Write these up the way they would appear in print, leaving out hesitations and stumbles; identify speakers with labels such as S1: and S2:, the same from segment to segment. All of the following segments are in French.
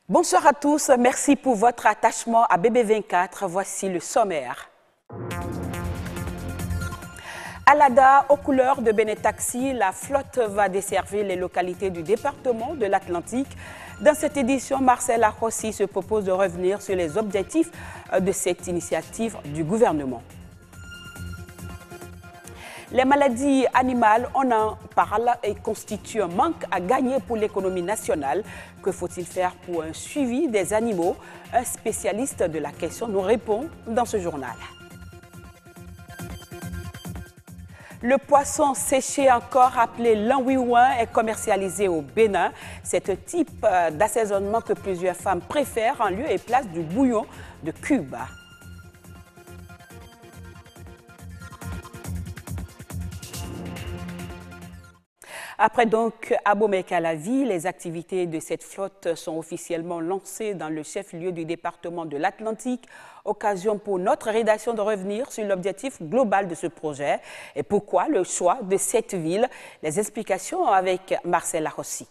S1: Bonsoir à tous, merci pour votre attachement à BB24. Voici le sommaire. À l'ADA, aux couleurs de Benin Taxi, la flotte va desservir les localités du département de l'Atlantique. Dans cette édition, Marcel Arrossi se propose de revenir sur les objectifs de cette initiative du gouvernement. Les maladies animales, on en parle et constituent un manque à gagner pour l'économie nationale. Que faut-il faire pour un suivi des animaux? Un spécialiste de la question nous répond dans ce journal. Le poisson séché, encore appelé l'anguiouin, est commercialisé au Bénin. C'est un type d'assaisonnement que plusieurs femmes préfèrent en lieu et place du bouillon de Cuba. Après donc Abomey-Calavi, les activités de cette flotte sont officiellement lancées dans le chef-lieu du département de l'Atlantique. Occasion pour notre rédaction de revenir sur l'objectif global de ce projet et pourquoi le choix de cette ville. Les explications avec Marcel Arrossi.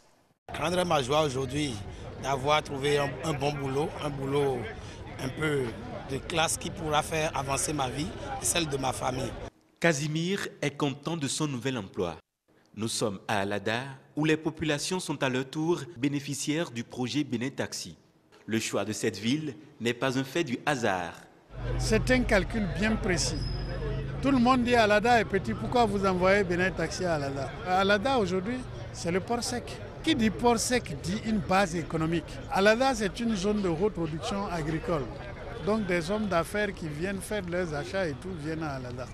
S2: Grande ma joie aujourd'hui d'avoir trouvé un bon boulot, un boulot un peu de classe qui pourra faire avancer ma vie et celle de ma famille.
S3: Casimir est content de son nouvel emploi. Nous sommes à Alada, où les populations sont à leur tour bénéficiaires du projet Benin Taxi. Le choix de cette ville n'est pas un fait du hasard.
S4: C'est un calcul bien précis. Tout le monde dit Alada est petit, pourquoi vous envoyez Benin Taxi à Alada? Alada aujourd'hui, c'est le port sec. Qui dit port sec dit une base économique. Alada, c'est une zone de haute production agricole. Donc des hommes d'affaires qui viennent faire leurs achats et tout viennent à Alada.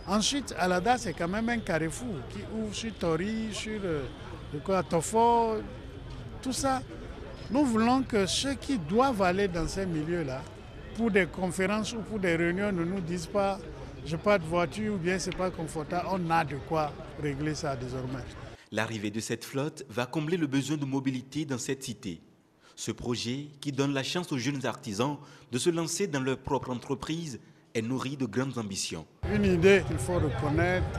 S4: Ensuite, Alada, c'est quand même un carrefour qui ouvre sur Tori, sur Tofo, tout ça. Nous voulons que ceux qui doivent aller dans ces milieux-là, pour des conférences ou pour des réunions, ne nous disent pas « je n'ai pas de voiture » ou bien « c'est pas confortable ». On a de quoi régler ça désormais.
S3: L'arrivée de cette flotte va combler le besoin de mobilité dans cette cité. Ce projet, qui donne la chance aux jeunes artisans de se lancer dans leur propre entreprise, est nourri de grandes ambitions.
S4: Une idée qu'il faut reconnaître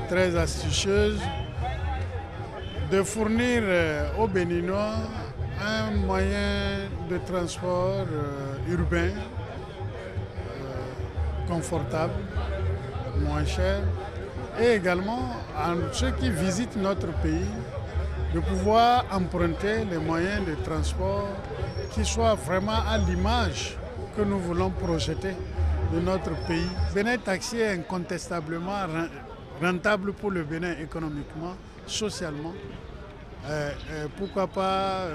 S4: très astucieuse, de fournir aux Béninois un moyen de transport urbain, confortable, moins cher, et également à ceux qui visitent notre pays de pouvoir emprunter les moyens de transport qui soient vraiment à l'image que nous voulons projeter de notre pays. Benin Taxi est incontestablement rentable pour le Bénin économiquement, socialement, pourquoi pas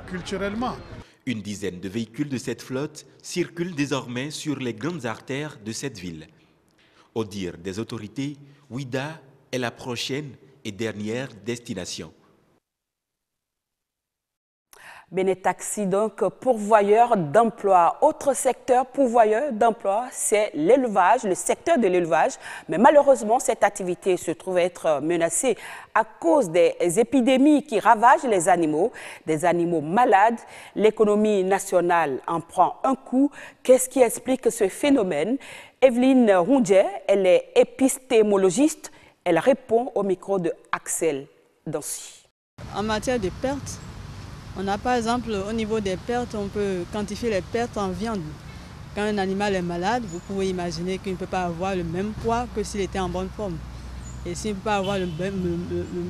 S4: culturellement.
S3: Une dizaine de véhicules de cette flotte circulent désormais sur les grandes artères de cette ville. Au dire des autorités, Ouida est la prochaine et dernière destination.
S1: Benin Taxi, donc, pourvoyeur d'emploi. Autre secteur pourvoyeur d'emploi, c'est l'élevage, le secteur de l'élevage. Mais malheureusement, cette activité se trouve être menacée à cause des épidémies qui ravagent les animaux, des animaux malades. L'économie nationale en prend un coup. Qu'est-ce qui explique ce phénomène? Evelyne Rondier, elle est épistémologiste. Elle répond au micro de Axel Dancy.
S5: En matière de pertes, on a par exemple, au niveau des pertes, on peut quantifier les pertes en viande. Quand un animal est malade, vous pouvez imaginer qu'il ne peut pas avoir le même poids que s'il était en bonne forme. Et s'il ne peut pas avoir le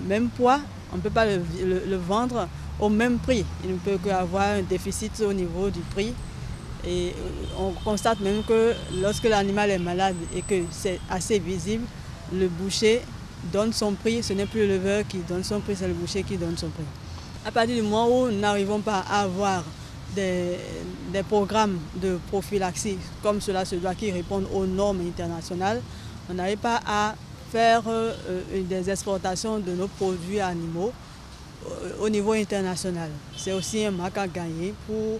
S5: même poids, on ne peut pas le vendre au même prix. Il ne peut qu'avoir un déficit au niveau du prix. Et on constate même que lorsque l'animal est malade et que c'est assez visible, le boucher donne son prix. Ce n'est plus l'éleveur qui donne son prix, c'est le boucher qui donne son prix. À partir du moment où nous n'arrivons pas à avoir des programmes de prophylaxie comme cela se doit, qui répondent aux normes internationales, on n'arrive pas à faire des exportations de nos produits animaux au niveau international. C'est aussi un manque à gagner pour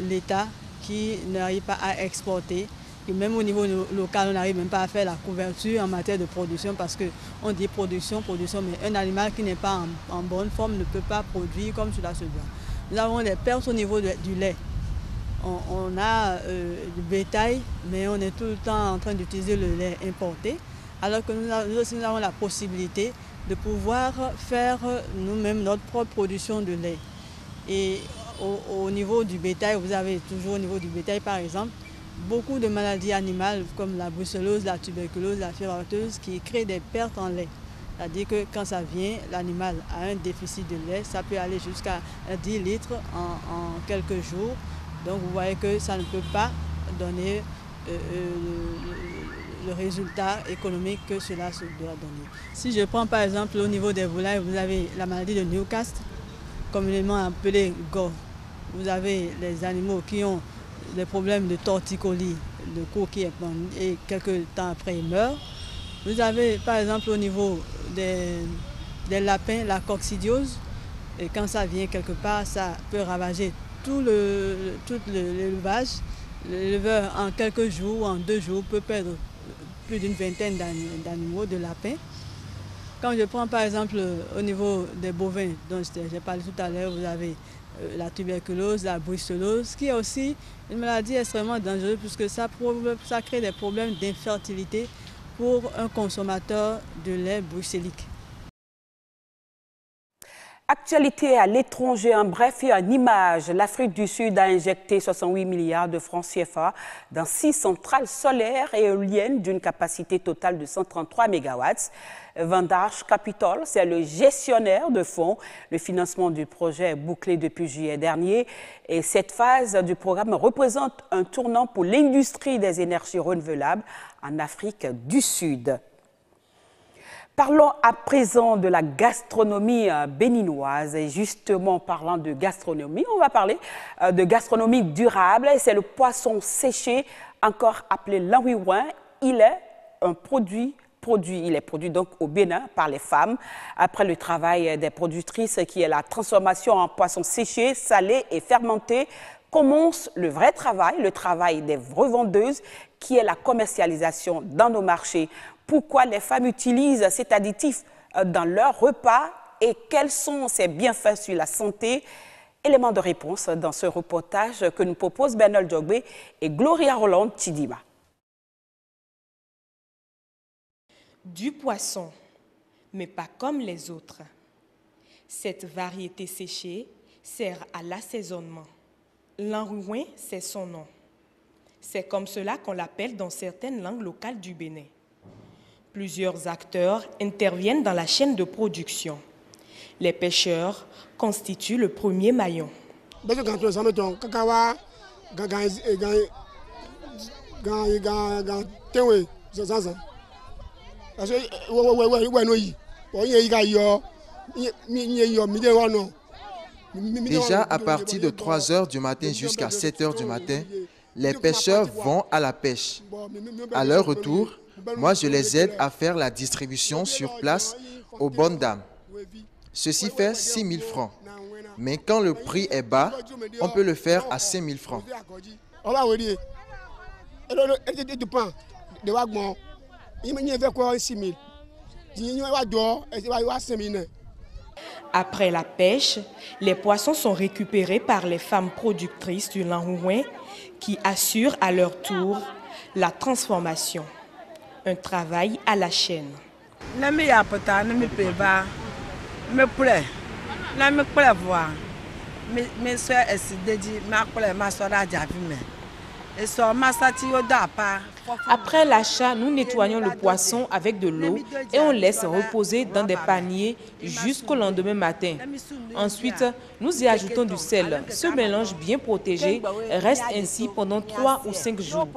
S5: l'État qui n'arrive pas à exporter. Et même au niveau local, on n'arrive même pas à faire la couverture en matière de production parce qu'on dit production, mais un animal qui n'est pas en bonne forme ne peut pas produire comme cela se doit. Nous avons des pertes au niveau du lait. On a du bétail, mais on est tout le temps en train d'utiliser le lait importé, alors que nous aussi nous avons la possibilité de pouvoir faire nous-mêmes notre propre production de lait. Et au niveau du bétail, vous avez toujours au niveau du bétail par exemple, beaucoup de maladies animales comme la brucellose, la tuberculose, la fièvre afteuse qui créent des pertes en lait. C'est-à-dire que quand ça vient, l'animal a un déficit de lait, ça peut aller jusqu'à 10 litres en quelques jours. Donc vous voyez que ça ne peut pas donner le résultat économique que cela se doit donner. Si je prends par exemple au niveau des volailles, vous avez la maladie de Newcastle, communément appelée GOV. Vous avez les animaux qui ont des problèmes de torticolis, de coquille, et quelques temps après ils meurent. Vous avez par exemple au niveau des lapins la coccidiose, et quand ça vient quelque part, ça peut ravager tout l'élevage. L'éleveur en quelques jours ou en 2 jours peut perdre plus d'une vingtaine d'animaux, de lapins. Quand je prends par exemple au niveau des bovins, dont j'ai parlé tout à l'heure, vous avez la tuberculose, la brucellose, qui est aussi une maladie extrêmement dangereuse puisque ça crée des problèmes d'infertilité pour un consommateur de lait brucellique.
S1: Actualité à l'étranger, en bref et en images, l'Afrique du Sud a injecté 68 milliards de francs CFA dans 6 centrales solaires et éoliennes d'une capacité totale de 133 MW. Vantage Capital, c'est le gestionnaire de fonds. Le financement du projet est bouclé depuis juillet dernier et cette phase du programme représente un tournant pour l'industrie des énergies renouvelables en Afrique du Sud. Parlons à présent de la gastronomie béninoise et justement parlant de gastronomie, on va parler de gastronomie durable. C'est le poisson séché, encore appelé l'enrouin. Il est un produit donc au Bénin par les femmes. Après le travail des productrices qui est la transformation en poisson séché, salé et fermenté, commence le vrai travail, le travail des revendeuses qui est la commercialisation dans nos marchés. Pourquoi les femmes utilisent cet additif dans leurs repas et quels sont ses bienfaits sur la santé? Élément de réponse dans ce reportage que nous proposent Bernal Djogbe et Gloria Roland Tidima.
S6: Du poisson, mais pas comme les autres. Cette variété séchée sert à l'assaisonnement. L'enrouin, c'est son nom. C'est comme cela qu'on l'appelle dans certaines langues locales du Bénin. Plusieurs acteurs interviennent dans la chaîne de production. Les pêcheurs constituent le premier maillon.
S7: Déjà à partir de 3 h du matin jusqu'à 7 h du matin, les pêcheurs vont à la pêche. À leur retour, moi, je les aide à faire la distribution sur place aux bonnes dames. Ceci fait 6 000 francs. Mais quand le prix est bas, on peut le faire à 5 000 francs.
S6: Après la pêche, les poissons sont récupérés par les femmes productrices du l'enrouin qui assurent à leur tour la transformation. Un travail à la chaîne. Après l'achat, nous nettoyons le poisson avec de l'eau et on laisse reposer dans des paniers jusqu'au lendemain matin. Ensuite, nous y ajoutons du sel. Ce mélange bien protégé reste ainsi pendant 3 ou 5 jours.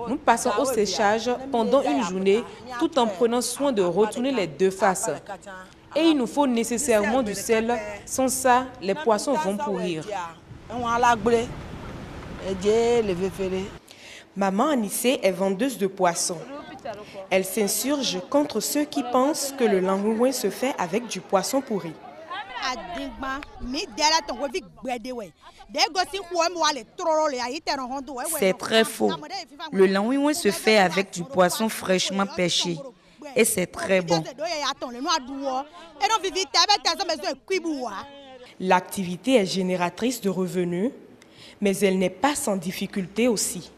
S6: Nous passons au séchage pendant une journée tout en prenant soin de retourner les 2 faces. Et il nous faut nécessairement du sel, sans ça, les poissons vont pourrir. Maman Anissé est vendeuse de poissons. Elle s'insurge contre ceux qui pensent que le l'enrouin se fait avec du poisson pourri.
S8: C'est très faux. Le l'enrouin se fait avec du poisson fraîchement pêché. Et c'est très bon.
S6: L'activité est génératrice de revenus, mais elle n'est pas sans difficulté aussi.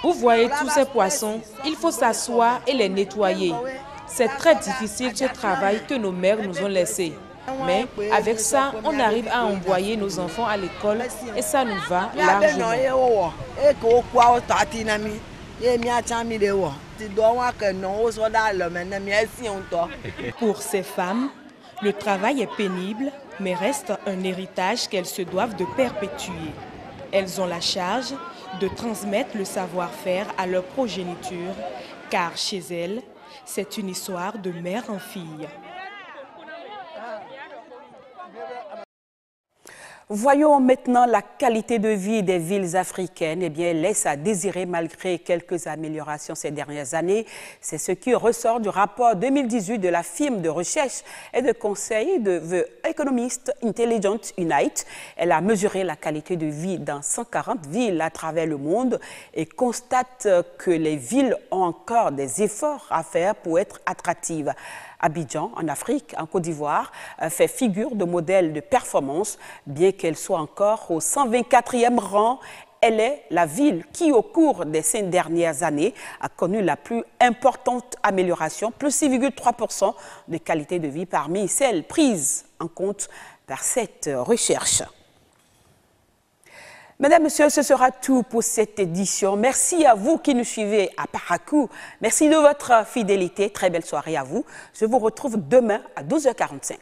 S6: Vous voyez tous ces poissons, il faut s'asseoir et les nettoyer. C'est très difficile ce travail que nos mères nous ont laissé. Mais avec ça, on arrive à envoyer nos enfants à l'école et ça nous va largement. Pour ces femmes, le travail est pénible, mais reste un héritage qu'elles se doivent de perpétuer. Elles ont la charge de transmettre le savoir-faire à leur progéniture, car chez elles, c'est une histoire de mère en fille.
S1: Voyons maintenant la qualité de vie des villes africaines. Eh bien, elle laisse à désirer malgré quelques améliorations ces dernières années. C'est ce qui ressort du rapport 2018 de la firme de recherche et de conseil de The Economist Intelligence Unite. Elle a mesuré la qualité de vie dans 140 villes à travers le monde et constate que les villes ont encore des efforts à faire pour être attractives. Abidjan, en Afrique, en Côte d'Ivoire, fait figure de modèle de performance, bien qu'elle soit encore au 124e rang. Elle est la ville qui, au cours des 5 dernières années, a connu la plus importante amélioration, plus 6,3% de qualité de vie parmi celles prises en compte par cette recherche. Mesdames, Messieurs, ce sera tout pour cette édition. Merci à vous qui nous suivez à Parakou. Merci de votre fidélité. Très belle soirée à vous. Je vous retrouve demain à 12h45.